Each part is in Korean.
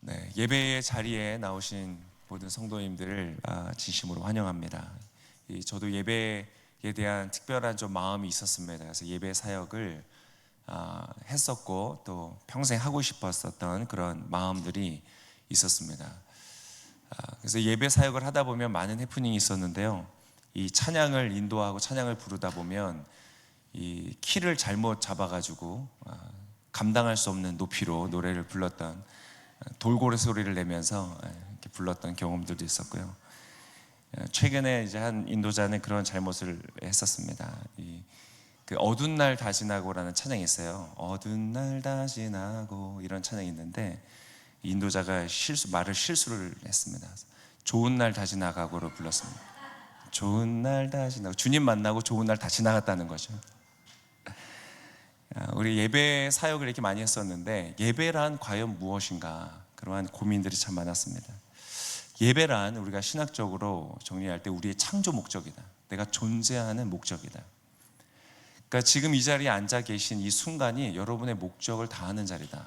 네, 예배의 자리에 나오신 모든 성도님들을 진심으로 환영합니다. 저도 예배에 대한 특별한 좀 마음이 있었습니다. 그래서 예배 사역을 했었고 또 평생 하고 싶었었던 그런 마음들이 있었습니다. 그래서 예배 사역을 하다 보면 많은 해프닝이 있었는데요. 이 찬양을 인도하고 찬양을 부르다 보면 이 키를 잘못 잡아가지고 감당할 수 없는 높이로 노래를 불렀던, 돌고래 소리를 내면서 이렇게 불렀던 경험들도 있었고요. 최근에 이제 한 인도자는 그런 잘못을 했었습니다. 그 어두운 날 다 지나고라는 찬양이 있어요. 어두운 날 다 지나고 이런 찬양이 있는데 인도자가 말을 실수를 했습니다. 좋은 날 다 지나가고로 불렀습니다. 좋은 날 다 지나고, 주님 만나고 좋은 날 다 지나갔다는 거죠. 우리 예배 사역을 이렇게 많이 했었는데 예배란 과연 무엇인가, 그러한 고민들이 참 많았습니다. 예배란 우리가 신학적으로 정리할 때 우리의 창조 목적이다. 내가 존재하는 목적이다. 그러니까 지금 이 자리에 앉아 계신 이 순간이 여러분의 목적을 다하는 자리다.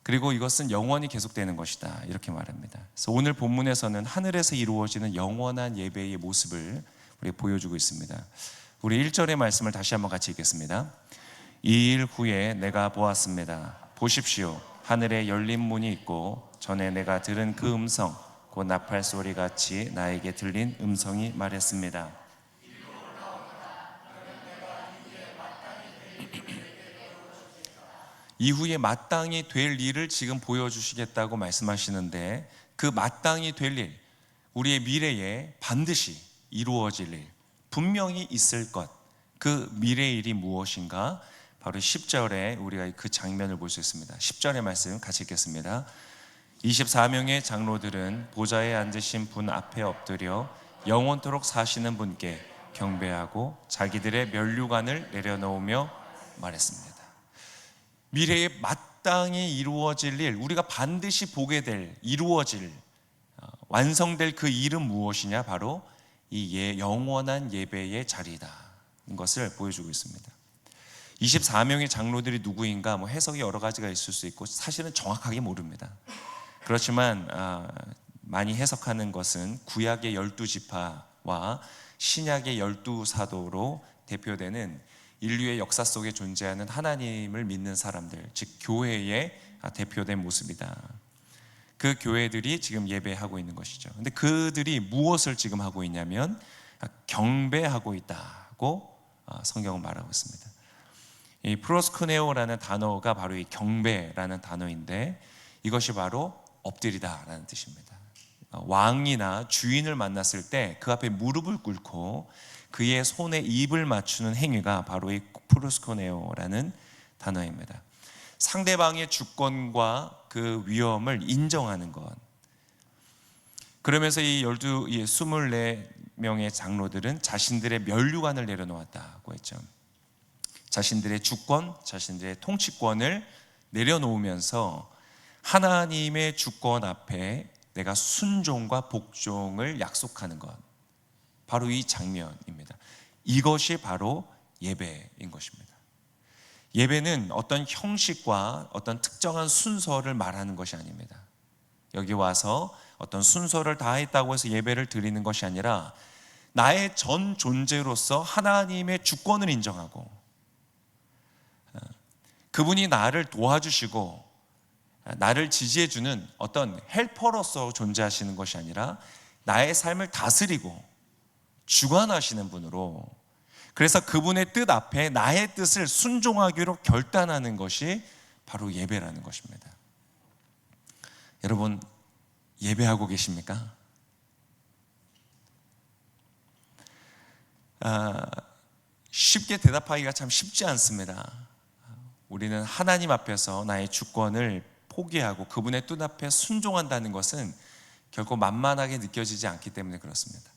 그리고 이것은 영원히 계속되는 것이다, 이렇게 말합니다. 그래서 오늘 본문에서는 하늘에서 이루어지는 영원한 예배의 모습을 우리 보여주고 있습니다. 우리 1절의 말씀을 다시 한번 같이 읽겠습니다. 이 일 후에 내가 보았습니다. 보십시오, 하늘에 열린 문이 있고 전에 내가 들은 그 음성, 곧 나팔 소리같이 나에게 들린 음성이 말했습니다. 이후에 마땅히 될 일을 지금 보여주시겠다고 말씀하시는데, 그 마땅히 될 일, 우리의 미래에 반드시 이루어질 일, 분명히 있을 것, 그 미래의 일이 무엇인가? 바로 10절에 우리가 그 장면을 볼 수 있습니다. 10절의 말씀 같이 읽겠습니다. 24명의 장로들은 보좌에 앉으신 분 앞에 엎드려 영원토록 사시는 분께 경배하고 자기들의 면류관을 내려놓으며 말했습니다. 미래에 마땅히 이루어질 일, 우리가 반드시 보게 될, 이루어질, 완성될 그 일은 무엇이냐? 바로 이 영원한 예배의 자리다, 것을 보여주고 있습니다. 24명의 장로들이 누구인가, 해석이 여러 가지가 있을 수 있고 사실은 정확하게 모릅니다. 그렇지만 많이 해석하는 것은 구약의 12지파와 신약의 12사도로 대표되는 인류의 역사 속에 존재하는 하나님을 믿는 사람들, 즉 교회의 대표된 모습이다. 그 교회들이 지금 예배하고 있는 것이죠. 근데 그들이 무엇을 지금 하고 있냐면 경배하고 있다고 성경은 말하고 있습니다. 이 프로스쿠네오라는 단어가 바로 이 경배라는 단어인데, 이것이 바로 엎드리다라는 뜻입니다. 왕이나 주인을 만났을 때 그 앞에 무릎을 꿇고 그의 손에 입을 맞추는 행위가 바로 이 프로스쿠네오라는 단어입니다. 상대방의 주권과 그 위엄을 인정하는 것. 그러면서 이 24명의 장로들은 자신들의 면류관을 내려놓았다고 했죠. 자신들의 주권, 자신들의 통치권을 내려놓으면서 하나님의 주권 앞에 내가 순종과 복종을 약속하는 것, 바로 이 장면입니다. 이것이 바로 예배인 것입니다. 예배는 어떤 형식과 어떤 특정한 순서를 말하는 것이 아닙니다. 여기 와서 어떤 순서를 다 했다고 해서 예배를 드리는 것이 아니라 나의 전 존재로서 하나님의 주권을 인정하고 그분이 나를 도와주시고 나를 지지해주는 어떤 헬퍼로서 존재하시는 것이 아니라 나의 삶을 다스리고 주관하시는 분으로, 그래서 그분의 뜻 앞에 나의 뜻을 순종하기로 결단하는 것이 바로 예배라는 것입니다. 여러분, 예배하고 계십니까? 쉽게 대답하기가 참 쉽지 않습니다. 우리는 하나님 앞에서 나의 주권을 포기하고 그분의 뜻 앞에 순종한다는 것은 결코 만만하게 느껴지지 않기 때문에 그렇습니다.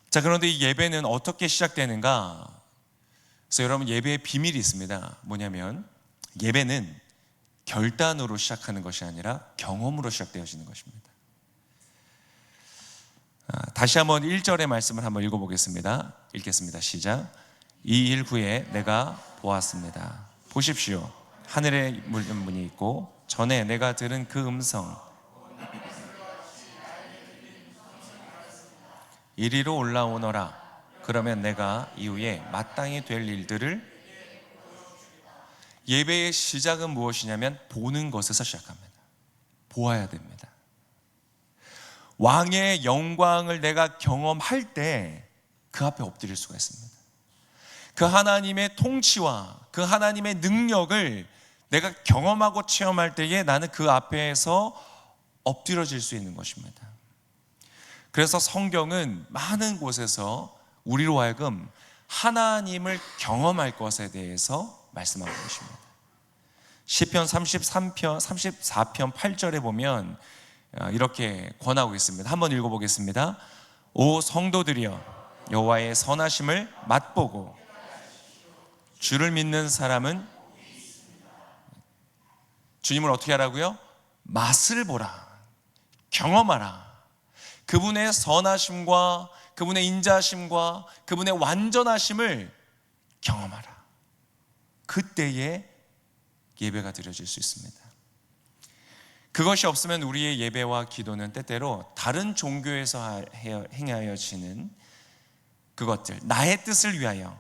자, 그런데 이 예배는 어떻게 시작되는가? 그래서 여러분, 예배의 비밀이 있습니다. 뭐냐면 예배는 결단으로 시작하는 것이 아니라 경험으로 시작되어지는 것입니다. 다시 한번 1절의 말씀을 한번 읽어보겠습니다. 읽겠습니다. 시작. 이 일 후에 내가 보았습니다. 보십시오, 하늘에 문이 있고 전에 내가 들은 그 음성, 이리로 올라오너라. 그러면 내가 이후에 마땅히 될 일들을. 예배의 시작은 무엇이냐면 보는 것에서 시작합니다. 보아야 됩니다. 왕의 영광을 내가 경험할 때 그 앞에 엎드릴 수가 있습니다. 그 하나님의 통치와 그 하나님의 능력을 내가 경험하고 체험할 때에 나는 그 앞에서 엎드려질 수 있는 것입니다. 그래서 성경은 많은 곳에서 우리로 하여금 하나님을 경험할 것에 대해서 말씀하고 계십니다. 시편 34편 8절에 보면 이렇게 권하고 있습니다. 한번 읽어보겠습니다. 오 성도들이여, 여호와의 선하심을 맛보고 주를 믿는 사람은 주님을 어떻게 하라고요? 맛을 보라, 경험하라. 그분의 선하심과 그분의 인자하심과 그분의 완전하심을 경험하라. 그때에 예배가 드려질 수 있습니다. 그것이 없으면 우리의 예배와 기도는 때때로 다른 종교에서 행하여지는 그것들, 나의 뜻을 위하여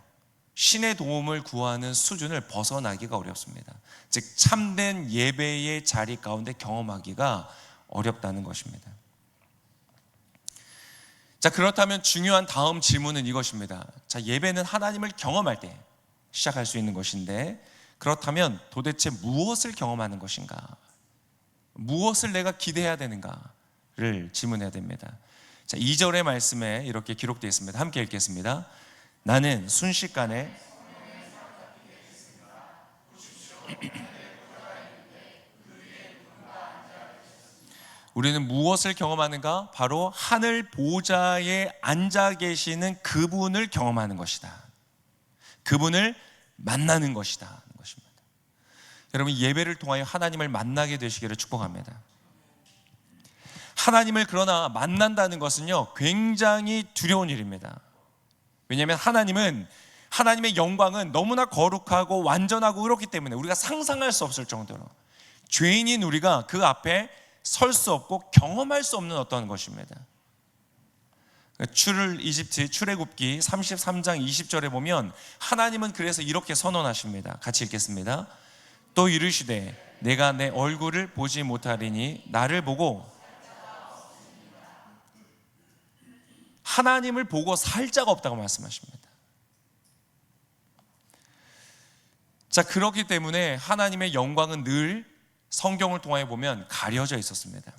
신의 도움을 구하는 수준을 벗어나기가 어렵습니다. 즉 참된 예배의 자리 가운데 경험하기가 어렵다는 것입니다. 자, 그렇다면 중요한 다음 질문은 이것입니다. 자, 예배는 하나님을 경험할 때 시작할 수 있는 것인데, 그렇다면 도대체 무엇을 경험하는 것인가? 무엇을 내가 기대해야 되는가를 질문해야 됩니다. 자, 2절의 말씀에 이렇게 기록되어 있습니다. 함께 읽겠습니다. 나는 순식간에 우리는 무엇을 경험하는가? 바로 하늘 보좌에 앉아 계시는 그분을 경험하는 것이다. 그분을 만나는 것이다. 여러분, 예배를 통하여 하나님을 만나게 되시기를 축복합니다. 하나님을 그러나 만난다는 것은요, 굉장히 두려운 일입니다. 왜냐하면 하나님의 영광은 너무나 거룩하고 완전하고 그렇기 때문에 우리가 상상할 수 없을 정도로 죄인인 우리가 그 앞에 설 수 없고 경험할 수 없는 어떤 것입니다. 출애굽기 33장 20절에 보면 하나님은 그래서 이렇게 선언하십니다. 같이 읽겠습니다. 또 이르시되 내가 내 얼굴을 보지 못하리니 나를 보고, 하나님을 보고 살 자가 없다고 말씀하십니다. 자, 그렇기 때문에 하나님의 영광은 늘 성경을 통해 보면 가려져 있었습니다.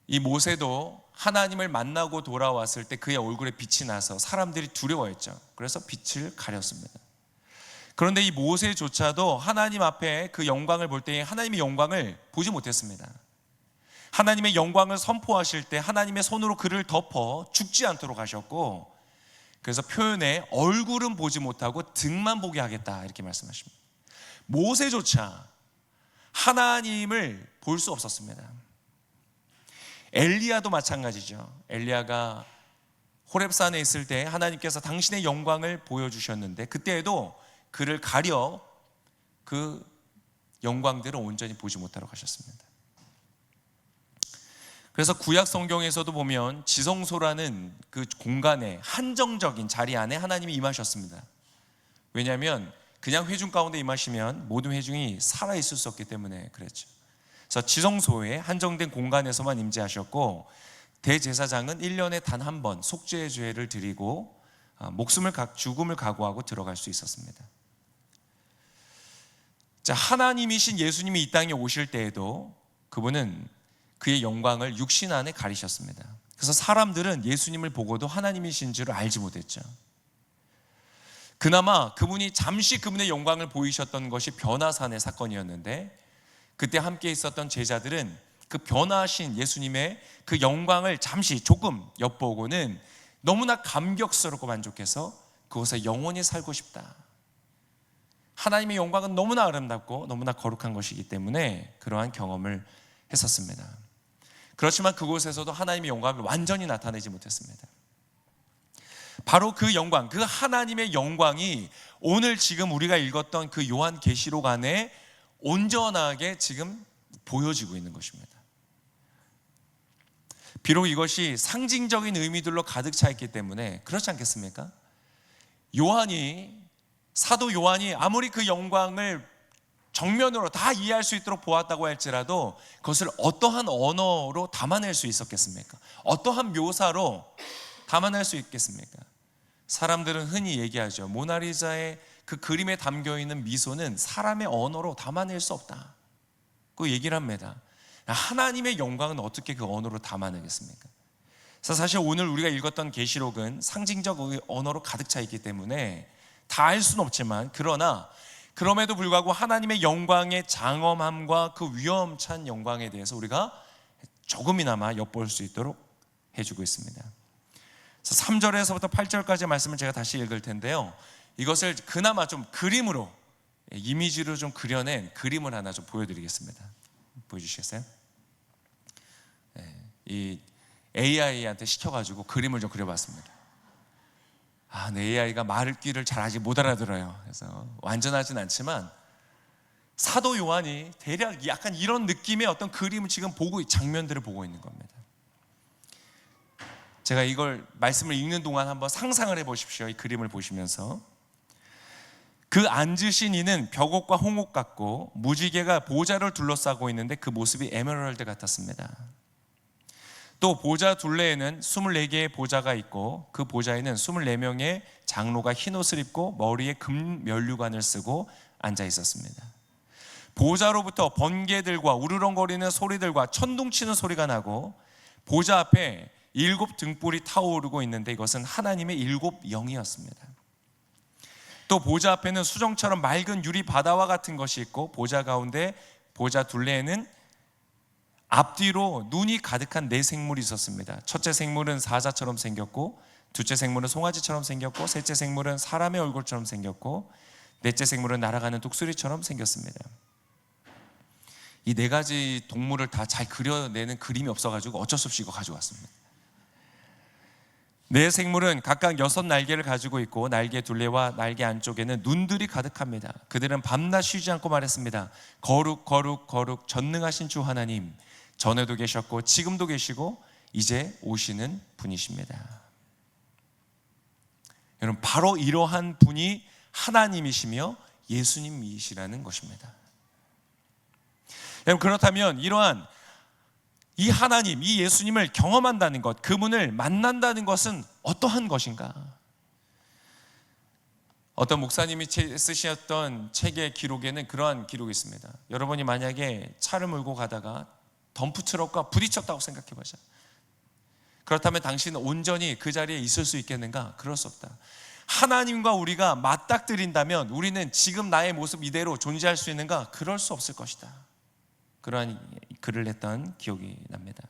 이 모세도 하나님을 만나고 돌아왔을 때 그의 얼굴에 빛이 나서 사람들이 두려워했죠. 그래서 빛을 가렸습니다. 그런데 이 모세조차도 하나님 앞에 그 영광을 볼 때 하나님의 영광을 보지 못했습니다. 하나님의 영광을 선포하실 때 하나님의 손으로 그를 덮어 죽지 않도록 하셨고, 그래서 표현에 얼굴은 보지 못하고 등만 보게 하겠다 이렇게 말씀하십니다. 모세조차 하나님을 볼 수 없었습니다. 엘리야도 마찬가지죠. 엘리야가 호렙산에 있을 때 하나님께서 당신의 영광을 보여주셨는데 그때에도 그를 가려 그 영광들을 온전히 보지 못하도록 하셨습니다. 그래서 구약 성경에서도 보면 지성소라는 그 공간에 한정적인 자리 안에 하나님이 임하셨습니다. 왜냐하면 그냥 회중 가운데 임하시면 모든 회중이 살아있을 수 없기 때문에 그랬죠. 그래서 지성소에 한정된 공간에서만 임재하셨고, 대제사장은 1년에 단 한 번 속죄의 죄를 드리고 죽음을 각오하고 들어갈 수 있었습니다. 자, 하나님이신 예수님이 이 땅에 오실 때에도 그분은 그의 영광을 육신 안에 가리셨습니다. 그래서 사람들은 예수님을 보고도 하나님이신 줄 알지 못했죠. 그나마 그분이 잠시 그분의 영광을 보이셨던 것이 변화산의 사건이었는데, 그때 함께 있었던 제자들은 그 변화하신 예수님의 그 영광을 잠시 조금 엿보고는 너무나 감격스럽고 만족해서 그곳에 영원히 살고 싶다. 하나님의 영광은 너무나 아름답고 너무나 거룩한 것이기 때문에 그러한 경험을 했었습니다. 그렇지만 그곳에서도 하나님의 영광을 완전히 나타내지 못했습니다. 바로 그 영광, 그 하나님의 영광이 오늘 지금 우리가 읽었던 그 요한계시록 안에 온전하게 지금 보여지고 있는 것입니다. 비록 이것이 상징적인 의미들로 가득 차 있기 때문에 그렇지 않겠습니까? 사도 요한이 아무리 그 영광을 정면으로 다 이해할 수 있도록 보았다고 할지라도 그것을 어떠한 언어로 담아낼 수 있었겠습니까? 어떠한 묘사로 담아낼 수 있겠습니까? 사람들은 흔히 얘기하죠. 모나리자의 그 그림에 담겨있는 미소는 사람의 언어로 담아낼 수 없다, 그 얘기를 합니다. 하나님의 영광은 어떻게 그 언어로 담아내겠습니까? 그래서 사실 오늘 우리가 읽었던 계시록은 상징적 언어로 가득 차 있기 때문에 다 알 수는 없지만, 그럼에도 불구하고 하나님의 영광의 장엄함과 그 위엄찬 영광에 대해서 우리가 조금이나마 엿볼 수 있도록 해주고 있습니다. 그래서 3절에서부터 8절까지의 말씀을 제가 다시 읽을 텐데요, 이것을 그나마 좀 그림으로, 이미지로 좀 그려낸 그림을 하나 좀 보여드리겠습니다. 보여주시겠어요? 이 AI한테 시켜가지고 그림을 좀 그려봤습니다. 내 AI가 말귀를 잘 아직 못 알아들어요. 그래서 완전하진 않지만 사도 요한이 대략 약간 이런 느낌의 어떤 그림을 지금 장면들을 보고 있는 겁니다. 제가 이걸 말씀을 읽는 동안 한번 상상을 해보십시오. 이 그림을 보시면서 그 앉으신 이는 벽옥과 홍옥 같고 무지개가 보좌를 둘러싸고 있는데 그 모습이 에메랄드 같았습니다. 또 보좌 둘레에는 24개의 보좌가 있고 그 보좌에는 24명의 장로가 흰옷을 입고 머리에 금면류관을 쓰고 앉아 있었습니다. 보좌로부터 번개들과 우르렁거리는 소리들과 천둥치는 소리가 나고 보좌 앞에 7 등불이 타오르고 있는데 이것은 하나님의 7 영이었습니다. 또 보좌 앞에는 수정처럼 맑은 유리 바다와 같은 것이 있고 보좌 가운데 보좌 둘레에는 앞뒤로 눈이 가득한 4 생물이 있었습니다. 첫째 생물은 사자처럼 생겼고, 둘째 생물은 송아지처럼 생겼고, 셋째 생물은 사람의 얼굴처럼 생겼고, 넷째 생물은 날아가는 독수리처럼 생겼습니다. 이 4가지 동물을 다 잘 그려내는 그림이 없어가지고 어쩔 수 없이 이거 가져왔습니다. 4 생물은 각각 6 날개를 가지고 있고 날개 둘레와 날개 안쪽에는 눈들이 가득합니다. 그들은 밤낮 쉬지 않고 말했습니다. 거룩 거룩 거룩 전능하신 주 하나님, 전에도 계셨고 지금도 계시고 이제 오시는 분이십니다. 여러분, 바로 이러한 분이 하나님이시며 예수님이시라는 것입니다. 여러분, 그렇다면 이러한 이 하나님, 이 예수님을 경험한다는 것, 그분을 만난다는 것은 어떠한 것인가? 어떤 목사님이 쓰셨던 책의 기록에는 그러한 기록이 있습니다. 여러분이 만약에 차를 몰고 가다가 덤프트럭과 부딪혔다고 생각해 보자. 그렇다면 당신은 온전히 그 자리에 있을 수 있겠는가? 그럴 수 없다. 하나님과 우리가 맞닥뜨린다면 우리는 지금 나의 모습 이대로 존재할 수 있는가? 그럴 수 없을 것이다. 그러한 글을 냈던 기억이 납니다.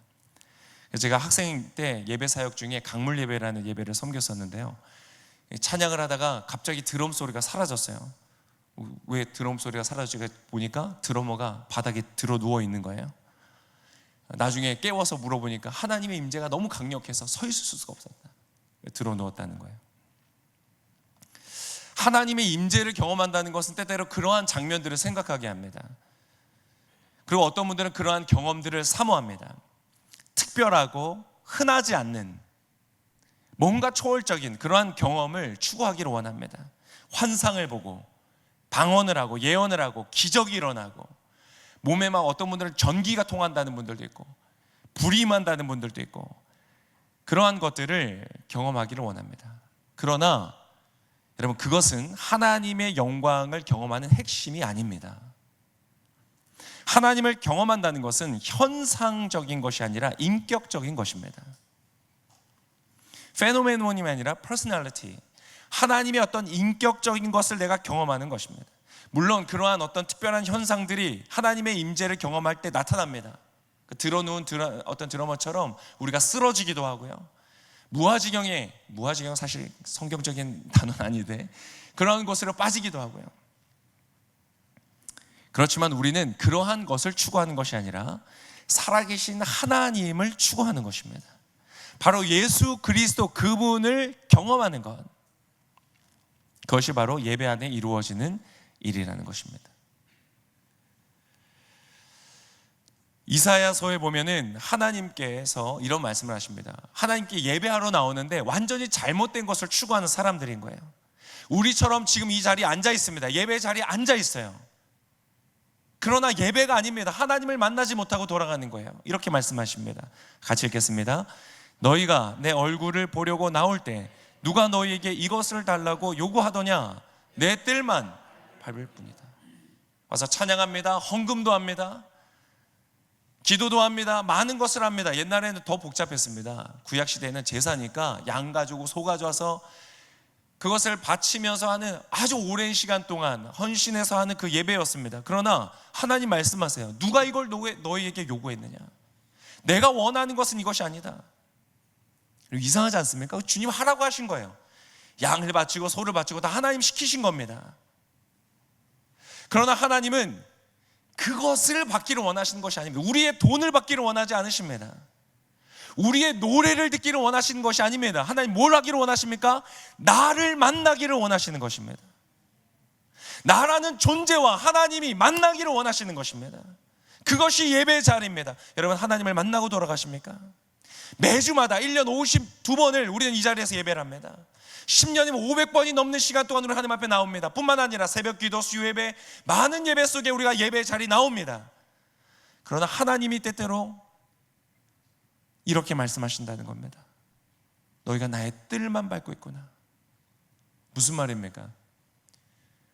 제가 학생 때 예배 사역 중에 강물 예배라는 예배를 섬겼었는데요, 찬양을 하다가 갑자기 드럼 소리가 사라졌어요. 왜 드럼 소리가 사라지고 보니까 드러머가 바닥에 들어 누워 있는 거예요. 나중에 깨워서 물어보니까 하나님의 임재가 너무 강력해서 서 있을 수가 없었다. 들어 누웠다는 거예요. 하나님의 임재를 경험한다는 것은 때때로 그러한 장면들을 생각하게 합니다. 그리고 어떤 분들은 그러한 경험들을 사모합니다. 특별하고 흔하지 않는 뭔가 초월적인 그러한 경험을 추구하기를 원합니다. 환상을 보고 방언을 하고 예언을 하고 기적이 일어나고 몸에 막 어떤 분들은 전기가 통한다는 분들도 있고 불이 임한다는 분들도 있고 그러한 것들을 경험하기를 원합니다. 그러나 여러분, 그것은 하나님의 영광을 경험하는 핵심이 아닙니다. 하나님을 경험한다는 것은 현상적인 것이 아니라 인격적인 것입니다. 페노메논이 아니라 퍼스널리티, 하나님의 어떤 인격적인 것을 내가 경험하는 것입니다. 물론 그러한 어떤 특별한 현상들이 하나님의 임재를 경험할 때 나타납니다. 들어누운 어떤 드러머처럼 우리가 쓰러지기도 하고요, 무아지경 사실 성경적인 단어는 아닌데 그런 곳으로 빠지기도 하고요. 그렇지만 우리는 그러한 것을 추구하는 것이 아니라 살아계신 하나님을 추구하는 것입니다. 바로 예수 그리스도 그분을 경험하는 것, 그것이 바로 예배 안에 이루어지는 일이라는 것입니다. 이사야서에 보면은 하나님께서 이런 말씀을 하십니다. 하나님께 예배하러 나오는데 완전히 잘못된 것을 추구하는 사람들인 거예요. 우리처럼 지금 이 자리에 앉아 있습니다. 예배 자리에 앉아 있어요. 그러나 예배가 아닙니다. 하나님을 만나지 못하고 돌아가는 거예요. 이렇게 말씀하십니다. 같이 읽겠습니다. 너희가 내 얼굴을 보려고 나올 때 누가 너희에게 이것을 달라고 요구하더냐? 내 뜰만 밟을 뿐이다. 와서 찬양합니다. 헌금도 합니다. 기도도 합니다. 많은 것을 합니다. 옛날에는 더 복잡했습니다. 구약시대에는 제사니까 양 가지고 소 가져와서 그것을 바치면서 하는 아주 오랜 시간 동안 헌신해서 하는 그 예배였습니다. 그러나 하나님 말씀하세요. 누가 이걸 너희에게 요구했느냐? 내가 원하는 것은 이것이 아니다. 이상하지 않습니까? 주님 하라고 하신 거예요. 양을 바치고 소를 바치고 다 하나님 시키신 겁니다. 그러나 하나님은 그것을 받기를 원하시는 것이 아닙니다. 우리의 돈을 받기를 원하지 않으십니다. 우리의 노래를 듣기를 원하시는 것이 아닙니다. 하나님 뭘 하기를 원하십니까? 나를 만나기를 원하시는 것입니다. 나라는 존재와 하나님이 만나기를 원하시는 것입니다. 그것이 예배의 자리입니다. 여러분, 하나님을 만나고 돌아가십니까? 매주마다 1년 52번을 우리는 이 자리에서 예배를 합니다. 10년이면 500번이 넘는 시간 동안 우리 하나님 앞에 나옵니다. 뿐만 아니라 새벽 기도, 수요 예배, 많은 예배 속에 우리가 예배의 자리 나옵니다. 그러나 하나님이 때때로 이렇게 말씀하신다는 겁니다. 너희가 나의 뜰만 밟고 있구나. 무슨 말입니까?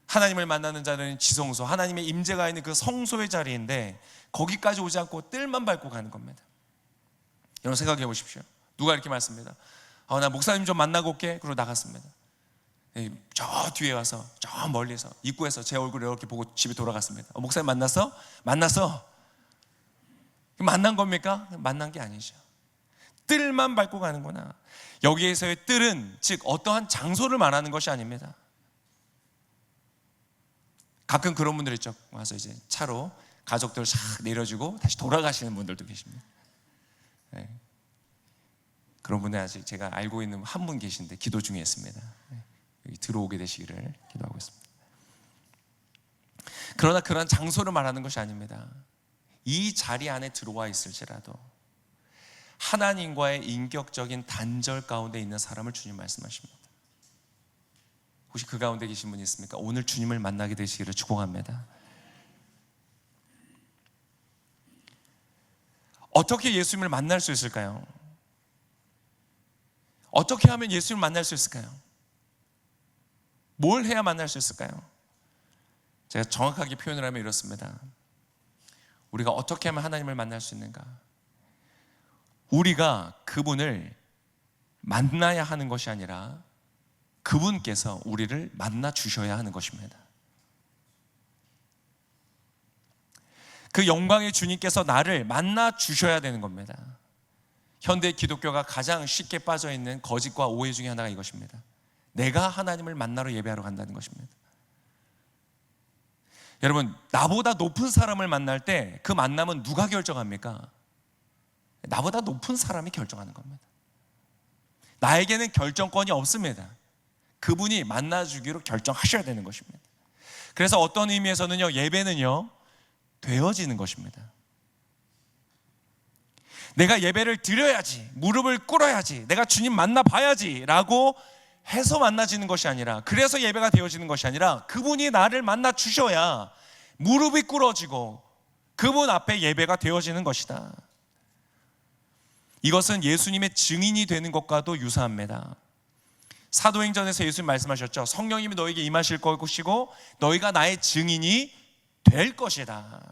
하나님을 만나는 자리는 지성소, 하나님의 임재가 있는 그 성소의 자리인데 거기까지 오지 않고 뜰만 밟고 가는 겁니다. 여러분 생각해 보십시오. 누가 이렇게 말씀합니다. 나 목사님 좀 만나고 올게. 그러고 나갔습니다. 저 뒤에 와서 저 멀리서 입구에서 제 얼굴을 이렇게 보고 집에 돌아갔습니다. 목사님 만났어? 만났어. 만난 겁니까? 만난 게 아니죠. 뜰만 밟고 가는구나. 여기에서의 뜰은 즉 어떠한 장소를 말하는 것이 아닙니다. 가끔 그런 분들 있죠. 와서 이제 차로 가족들 싹 내려주고 다시 돌아가시는 분들도 계십니다. 네. 그런 분들 아직 제가 알고 있는 한 분 계신데 기도 중에 있습니다. 네. 여기 들어오게 되시기를 기도하고 있습니다. 그러나 그런 장소를 말하는 것이 아닙니다. 이 자리 안에 들어와 있을지라도 하나님과의 인격적인 단절 가운데 있는 사람을 주님 말씀하십니다. 혹시 그 가운데 계신 분이 있습니까? 오늘 주님을 만나게 되시기를 축복합니다. 어떻게 예수님을 만날 수 있을까요? 어떻게 하면 예수님을 만날 수 있을까요? 뭘 해야 만날 수 있을까요? 제가 정확하게 표현을 하면 이렇습니다. 우리가 어떻게 하면 하나님을 만날 수 있는가? 우리가 그분을 만나야 하는 것이 아니라 그분께서 우리를 만나 주셔야 하는 것입니다. 그 영광의 주님께서 나를 만나 주셔야 되는 겁니다. 현대 기독교가 가장 쉽게 빠져 있는 거짓과 오해 중에 하나가 이것입니다. 내가 하나님을 만나러 예배하러 간다는 것입니다. 여러분, 나보다 높은 사람을 만날 때 그 만남은 누가 결정합니까? 나보다 높은 사람이 결정하는 겁니다. 나에게는 결정권이 없습니다. 그분이 만나주기로 결정하셔야 되는 것입니다. 그래서 어떤 의미에서는요, 예배는요 되어지는 것입니다. 내가 예배를 드려야지, 무릎을 꿇어야지, 내가 주님 만나봐야지 라고 해서 만나지는 것이 아니라, 그래서 예배가 되어지는 것이 아니라 그분이 나를 만나 주셔야 무릎이 꿇어지고 그분 앞에 예배가 되어지는 것이다. 이것은 예수님의 증인이 되는 것과도 유사합니다. 사도행전에서 예수님 말씀하셨죠. 성령님이 너에게 임하실 것이고 너희가 나의 증인이 될 것이다.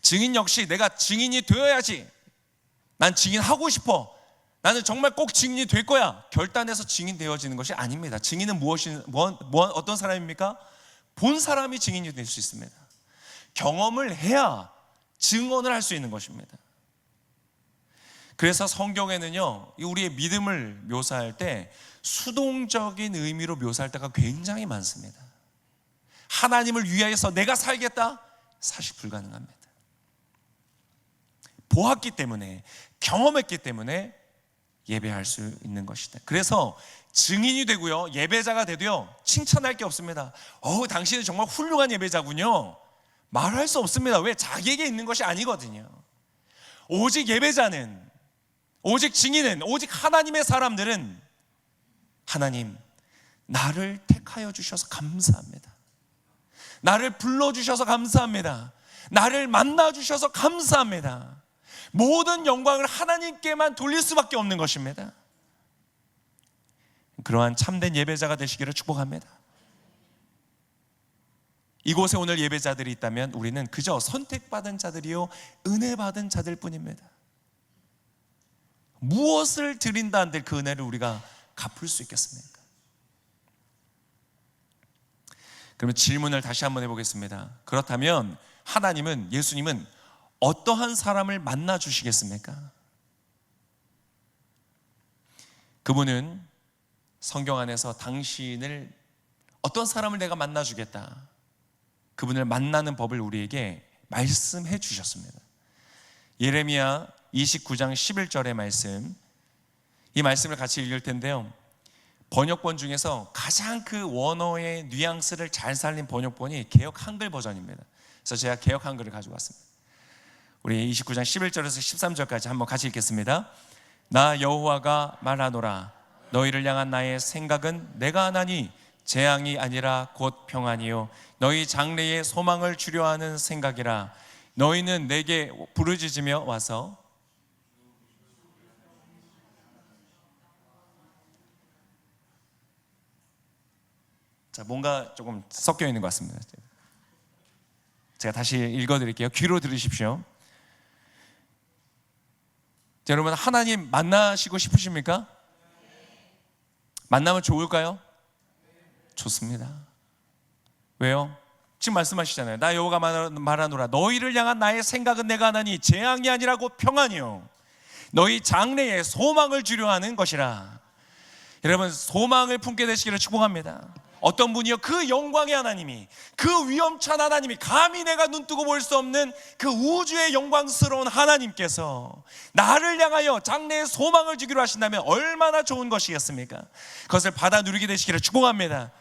증인 역시 내가 증인이 되어야지, 난 증인하고 싶어, 나는 정말 꼭 증인이 될 거야, 결단해서 증인 되어지는 것이 아닙니다. 증인은 어떤 사람입니까? 본 사람이 증인이 될 수 있습니다. 경험을 해야 증언을 할 수 있는 것입니다. 그래서 성경에는요, 우리의 믿음을 묘사할 때 수동적인 의미로 묘사할 때가 굉장히 많습니다. 하나님을 위하여서 내가 살겠다? 사실 불가능합니다. 보았기 때문에, 경험했기 때문에 예배할 수 있는 것이다. 그래서 증인이 되고요, 예배자가 되도요, 칭찬할 게 없습니다. 당신은 정말 훌륭한 예배자군요, 말할 수 없습니다. 왜? 자기에게 있는 것이 아니거든요. 오직 예배자는, 오직 증인은, 오직 하나님의 사람들은 하나님, 나를 택하여 주셔서 감사합니다. 나를 불러주셔서 감사합니다. 나를 만나주셔서 감사합니다. 모든 영광을 하나님께만 돌릴 수밖에 없는 것입니다. 그러한 참된 예배자가 되시기를 축복합니다. 이곳에 오늘 예배자들이 있다면 우리는 그저 선택받은 자들이요, 은혜받은 자들 뿐입니다. 무엇을 드린다 한들 그 은혜를 우리가 갚을 수 있겠습니까? 그러면 질문을 다시 한번 해보겠습니다. 그렇다면 하나님은, 예수님은 어떠한 사람을 만나 주시겠습니까? 그분은 성경 안에서 당신을, 어떤 사람을 내가 만나 주겠다, 그분을 만나는 법을 우리에게 말씀해 주셨습니다. 예레미야 29장 11절의 말씀, 이 말씀을 같이 읽을 텐데요, 번역본 중에서 가장 그 원어의 뉘앙스를 잘 살린 번역본이 개역 한글 버전입니다. 그래서 제가 개역 한글을 가지고 왔습니다. 우리 29장 11절에서 13절까지 한번 같이 읽겠습니다. 나 여호와가 말하노라. 너희를 향한 나의 생각은 내가 하나니 재앙이 아니라 곧 평안이요 너희 장래에 소망을 주려 하는 생각이라. 너희는 내게 부르짖으며 와서, 자, 뭔가 조금 섞여 있는 것 같습니다. 제가 다시 읽어드릴게요. 귀로 들으십시오. 자, 여러분, 하나님 만나시고 싶으십니까? 만나면 좋을까요? 좋습니다. 왜요? 지금 말씀하시잖아요. 나 여호와가 말하노라. 너희를 향한 나의 생각은 내가 하나니 재앙이 아니라 곧 평안이요 너희 장래에 소망을 주려 하는 것이라. 여러분, 소망을 품게 되시기를 축복합니다. 어떤 분이요? 그 영광의 하나님이, 그 위엄찬 하나님이, 감히 내가 눈뜨고 볼 수 없는 그 우주의 영광스러운 하나님께서 나를 향하여 장래에 소망을 주기로 하신다면 얼마나 좋은 것이겠습니까? 그것을 받아 누리게 되시기를 축복합니다.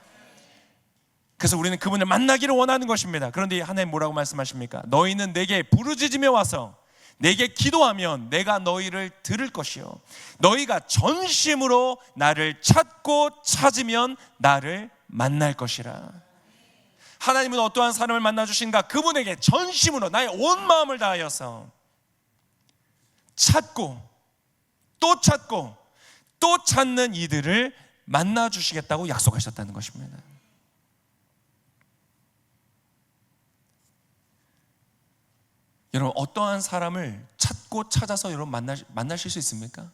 그래서 우리는 그분을 만나기를 원하는 것입니다. 그런데 하나님 뭐라고 말씀하십니까? 너희는 내게 부르짖으며 와서 내게 기도하면 내가 너희를 들을 것이요 너희가 전심으로 나를 찾고 찾으면 나를 만날 것이라. 하나님은 어떠한 사람을 만나주신가? 그분에게 전심으로 나의 온 마음을 다하여서 찾고 또 찾고 또 찾는 이들을 만나주시겠다고 약속하셨다는 것입니다. 여러분, 어떠한 사람을 찾고 찾아서 여러분 만나실 수 있습니까?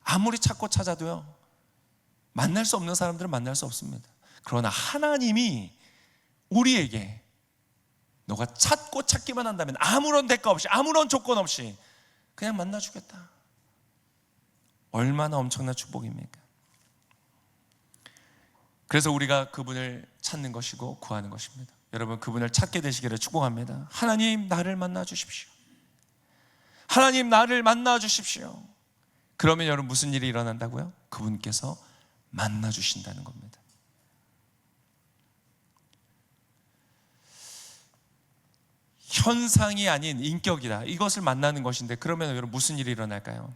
아무리 찾고 찾아도요, 만날 수 없는 사람들은 만날 수 없습니다. 그러나 하나님이 우리에게 너가 찾고 찾기만 한다면 아무런 대가 없이, 아무런 조건 없이 그냥 만나주겠다. 얼마나 엄청난 축복입니까? 그래서 우리가 그분을 찾는 것이고 구하는 것입니다. 여러분, 그분을 찾게 되시기를 축복합니다. 하나님, 나를 만나 주십시오. 하나님, 나를 만나 주십시오. 그러면 여러분, 무슨 일이 일어난다고요? 그분께서 만나 주신다는 겁니다. 현상이 아닌 인격이다, 이것을 만나는 것인데, 그러면 여러분 무슨 일이 일어날까요?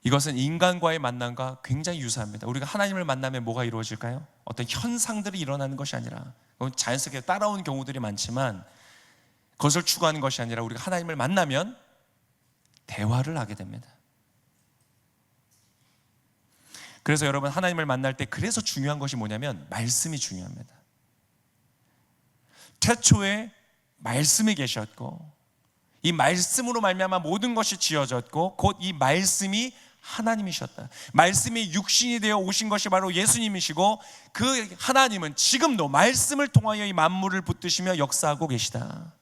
이것은 인간과의 만남과 굉장히 유사합니다. 우리가 하나님을 만나면 뭐가 이루어질까요? 어떤 현상들이 일어나는 것이 아니라, 자연스럽게 따라오는 경우들이 많지만 그것을 추구하는 것이 아니라 우리가 하나님을 만나면 대화를 하게 됩니다. 그래서 여러분, 하나님을 만날 때 그래서 중요한 것이 뭐냐면 말씀이 중요합니다. 태초에 말씀이 계셨고 이 말씀으로 말미암아 모든 것이 지어졌고 곧 이 말씀이 하나님이셨다. 말씀이 육신이 되어 오신 것이 바로 예수님이시고 그 하나님은 지금도 말씀을 통하여 이 만물을 붙드시며 역사하고 계시다.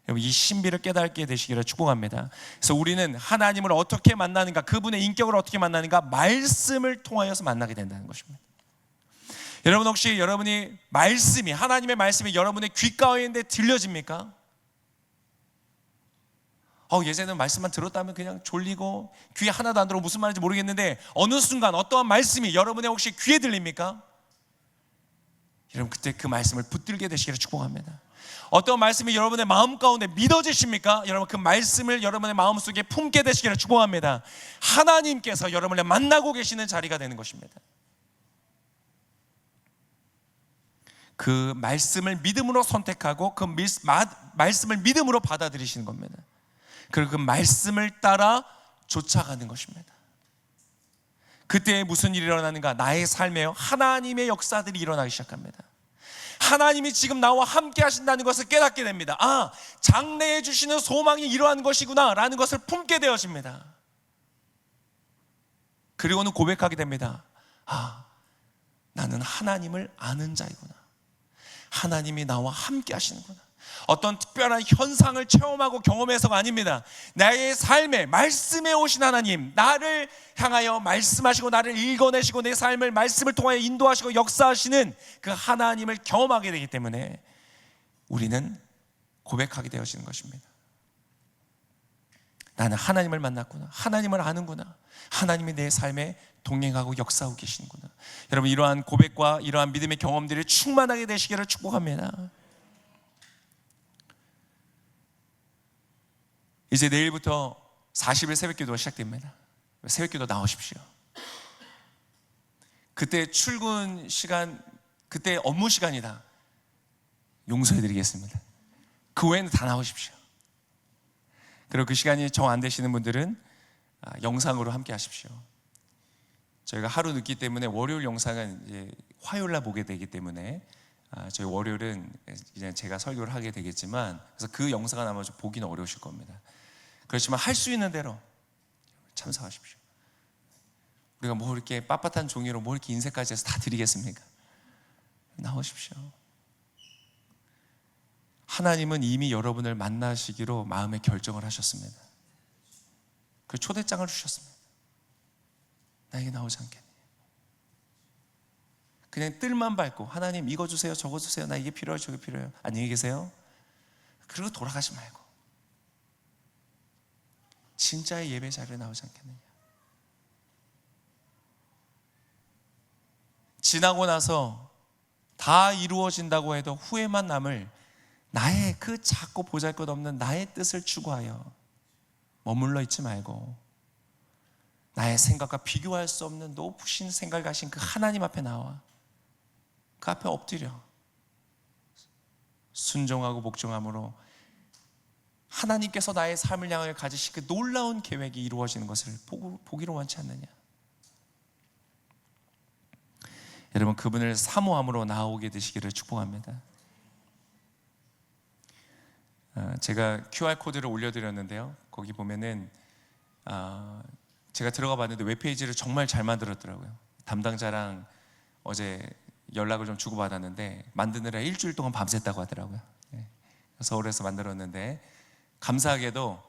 여러분, 이 신비를 깨닫게 되시기를 축복합니다. 그래서 우리는 하나님을 어떻게 만나는가, 그분의 인격을 어떻게 만나는가, 말씀을 통하여서 만나게 된다는 것입니다. 여러분, 혹시 여러분이 말씀이, 하나님의 말씀이 여러분의 귓가에 있는데 들려집니까? 예전에는 말씀만 들었다면 그냥 졸리고 귀에 하나도 안 들어 무슨 말인지 모르겠는데 어느 순간 어떠한 말씀이 여러분의 혹시 귀에 들립니까? 여러분 그때 그 말씀을 붙들게 되시기를 축복합니다. 어떤 말씀이 여러분의 마음 가운데 믿어지십니까? 여러분 그 말씀을 여러분의 마음속에 품게 되시기를 축복합니다. 하나님께서 여러분을 만나고 계시는 자리가 되는 것입니다. 그 말씀을 믿음으로 선택하고 그 말씀을 믿음으로 받아들이시는 겁니다. 그리고 그 말씀을 따라 쫓아가는 것입니다. 그때 무슨 일이 일어나는가? 나의 삶에 하나님의 역사들이 일어나기 시작합니다. 하나님이 지금 나와 함께 하신다는 것을 깨닫게 됩니다. 장래에 주시는 소망이 이러한 것이구나 라는 것을 품게 되어집니다. 그리고는 고백하게 됩니다. 나는 하나님을 아는 자이구나. 하나님이 나와 함께 하시는구나. 어떤 특별한 현상을 체험하고 경험해서가 아닙니다. 나의 삶에 말씀에 오신 하나님, 나를 향하여 말씀하시고 나를 읽어내시고 내 삶을 말씀을 통하여 인도하시고 역사하시는 그 하나님을 경험하게 되기 때문에 우리는 고백하게 되어지는 것입니다. 나는 하나님을 만났구나. 하나님을 아는구나. 하나님이 내 삶에 동행하고 역사하고 계시는구나. 여러분 이러한 고백과 이러한 믿음의 경험들이 충만하게 되시기를 축복합니다. 이제 내일부터 40일 새벽기도가 시작됩니다. 새벽기도 나오십시오. 그때 출근 시간, 그때 업무 시간이다. 용서해드리겠습니다. 그 외에는 다 나오십시오. 그리고 그 시간이 정 안 되시는 분들은 영상으로 함께 하십시오. 저희가 하루 늦기 때문에 월요일 영상은 이제 화요일 날 보게 되기 때문에 저희 월요일은 이제 제가 설교를 하게 되겠지만 그래서 그 영상은 아마 좀 보기는 어려우실 겁니다. 그렇지만 할 수 있는 대로 참석하십시오. 우리가 뭐 이렇게 빳빳한 종이로 뭐 이렇게 인쇄까지 해서 다 드리겠습니까? 나오십시오. 하나님은 이미 여러분을 만나시기로 마음의 결정을 하셨습니다. 그 초대장을 주셨습니다. 나에게 나오지 않겠니? 그냥 뜰만 밟고 하나님 이거 주세요 저거 주세요 나 이게 필요해요 저게 필요해요 안녕히 계세요 그리고 돌아가지 말고 진짜의 예배 자리에 나오지 않겠느냐. 지나고 나서 다 이루어진다고 해도 후회만 남을 나의 그 작고 보잘것없는 나의 뜻을 추구하여 머물러 있지 말고 나의 생각과 비교할 수 없는 높으신 생각을 가신 그 하나님 앞에 나와 그 앞에 엎드려 순종하고 복종함으로 하나님께서 나의 삶을 향하여 가지신 그 놀라운 계획이 이루어지는 것을 보기로 원치 않느냐. 여러분 그분을 사모함으로 나오게 되시기를 축복합니다. 제가 QR코드를 올려드렸는데요. 거기 보면은 제가 들어가 봤는데 웹페이지를 정말 잘 만들었더라고요. 담당자랑 어제 연락을 좀 주고받았는데 만드느라 일주일 동안 밤샜다고 하더라고요. 서울에서 만들었는데 감사하게도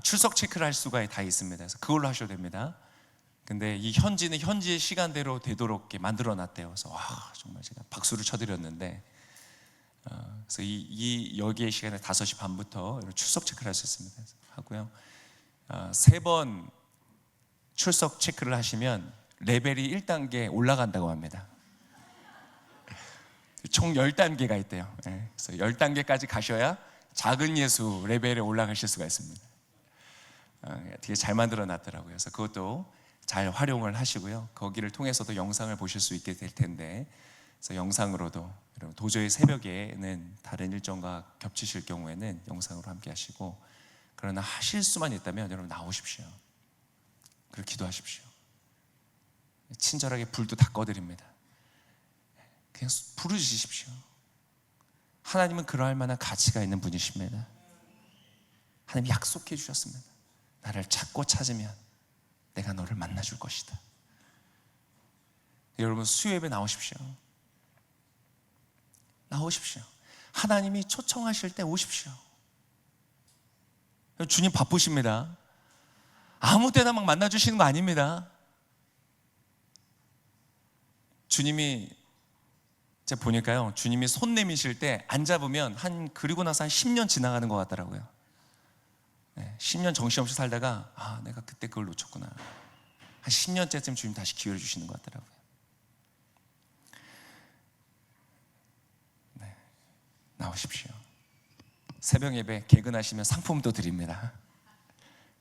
출석 체크를 할 수가 다 있습니다. 그래서 그걸로 하셔도 됩니다. 근데 이 현지는 현지의 시간대로 되도록 만들어 놨대요. 그래서 정말 제가 박수를 쳐드렸는데 그래서 여기의 시간에 5시 반부터 출석 체크를 할 수 있습니다. 하고요. 3번 출석 체크를 하시면 레벨이 1단계 올라간다고 합니다. 총 10단계가 있대요. 그래서 10단계까지 가셔야 작은 예수 레벨에 올라가실 수가 있습니다. 되게 잘 만들어 놨더라고요. 그래서 그것도 잘 활용을 하시고요. 거기를 통해서도 영상을 보실 수 있게 될 텐데 그래서 영상으로도 여러분 도저히 새벽에는 다른 일정과 겹치실 경우에는 영상으로 함께 하시고 그러나 하실 수만 있다면 여러분 나오십시오. 그리고 기도하십시오. 친절하게 불도 다 꺼드립니다. 그냥 부르짖으십시오. 하나님은 그러할 만한 가치가 있는 분이십니다. 하나님 약속해 주셨습니다. 나를 찾고 찾으면 내가 너를 만나줄 것이다. 여러분 수요예배 나오십시오. 나오십시오. 하나님이 초청하실 때 오십시오. 주님 바쁘십니다. 아무 때나 막 만나주시는 거 아닙니다. 주님이 제가 보니까요, 주님이 손 내미실 때 안 잡으면 그리고 나서 한 10년 지나가는 것 같더라고요. 10년 정신없이 살다가 내가 그때 그걸 놓쳤구나. 한 10년째쯤 주님 다시 기회를 주시는 것 같더라고요. 나오십시오. 새벽 예배 개근하시면 상품도 드립니다.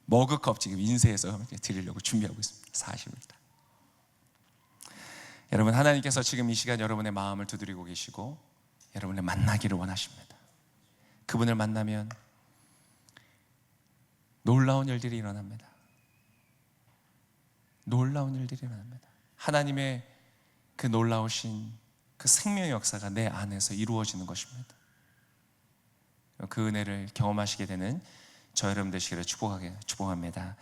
머그컵 지금 인쇄해서 드리려고 준비하고 있습니다. 40일 달. 여러분, 하나님께서 지금 이 시간 여러분의 마음을 두드리고 계시고 여러분을 만나기를 원하십니다. 그분을 만나면 놀라운 일들이 일어납니다. 놀라운 일들이 일어납니다. 하나님의 그 놀라우신 그 생명의 역사가 내 안에서 이루어지는 것입니다. 그 은혜를 경험하시게 되는 저 여러분 되시기를 축복합니다.